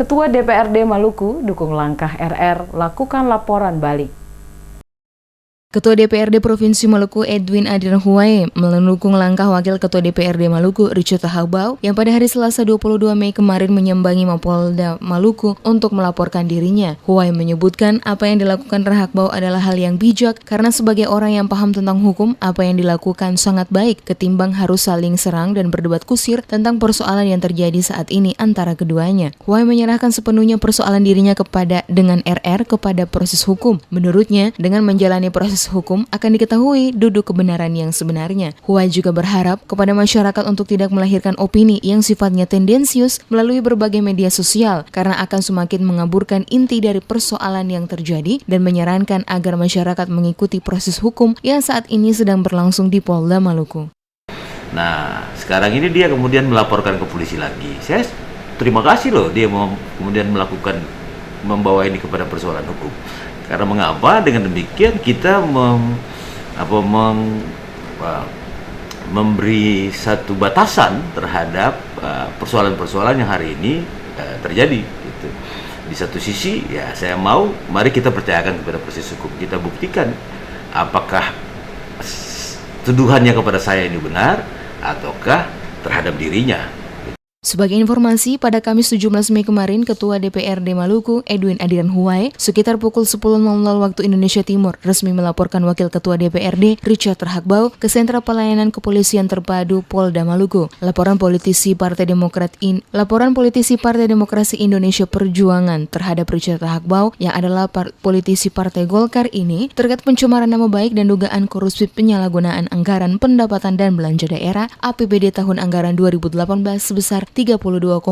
Ketua DPRD Maluku dukung langkah RR lakukan laporan balik. Ketua DPRD Provinsi Maluku Edwin Adiran Huwae mendukung langkah Wakil Ketua DPRD Maluku Richard Tahagbau yang pada hari Selasa 22 Mei kemarin menyambangi Mapolda Maluku untuk melaporkan dirinya. Huwae menyebutkan apa yang dilakukan Tahagbau adalah hal yang bijak karena sebagai orang yang paham tentang hukum, apa yang dilakukan sangat baik ketimbang harus saling serang dan berdebat kusir tentang persoalan yang terjadi saat ini antara keduanya. Huwae menyerahkan sepenuhnya persoalan dirinya dengan RR kepada proses hukum. Menurutnya, dengan menjalani proses hukum akan diketahui duduk kebenaran yang sebenarnya. Huwae juga berharap kepada masyarakat untuk tidak melahirkan opini yang sifatnya tendensius melalui berbagai media sosial karena akan semakin mengaburkan inti dari persoalan yang terjadi dan menyarankan agar masyarakat mengikuti proses hukum yang saat ini sedang berlangsung di Polda Maluku. Nah, sekarang ini dia kemudian melaporkan ke polisi lagi. Saya terima kasih loh dia kemudian membawa ini kepada persoalan hukum. Karena mengapa? Dengan demikian kita memberi satu batasan terhadap persoalan-persoalan yang hari ini terjadi. Gitu. Di satu sisi, ya saya mau, mari kita percayakan kepada proses hukum. Kita buktikan apakah tuduhannya kepada saya ini benar ataukah terhadap dirinya. Sebagai informasi, pada Kamis 17 Mei kemarin, Ketua DPRD Maluku, Edwin Adiran Huwae, sekitar pukul 10.00 waktu Indonesia Timur, resmi melaporkan Wakil Ketua DPRD, Richard Tahagbau, ke Sentra Pelayanan Kepolisian Terpadu Polda Maluku. Laporan politisi Partai Demokrasi Indonesia Perjuangan terhadap Richard Tahagbau, yang adalah politisi Partai Golkar ini, terkait pencemaran nama baik dan dugaan korupsi penyalahgunaan anggaran pendapatan dan belanja daerah APBD tahun anggaran 2018 sebesar 32,5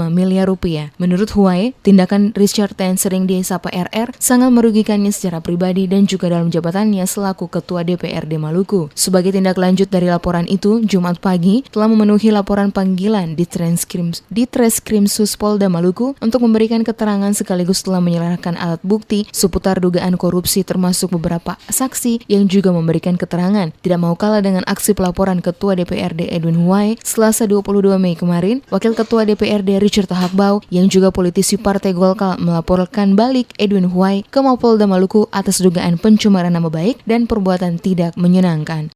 miliar rupiah. Menurut Huwae, tindakan Richard yang sering disapa RR sangat merugikannya secara pribadi dan juga dalam jabatannya selaku Ketua DPRD Maluku. Sebagai tindak lanjut dari laporan itu, Jumat pagi telah memenuhi laporan panggilan di Treskrimsus Polda Maluku untuk memberikan keterangan sekaligus telah menyerahkan alat bukti seputar dugaan korupsi termasuk beberapa saksi yang juga memberikan keterangan. Tidak mau kalah dengan aksi pelaporan Ketua DPRD Edwin Huwae, Selasa 22 Mei kemarin, Wakil Ketua DPRD Richard Tahagbau yang juga politisi Partai Golkar melaporkan balik Edwin Huwae ke Mapolda Maluku atas dugaan pencemaran nama baik dan perbuatan tidak menyenangkan.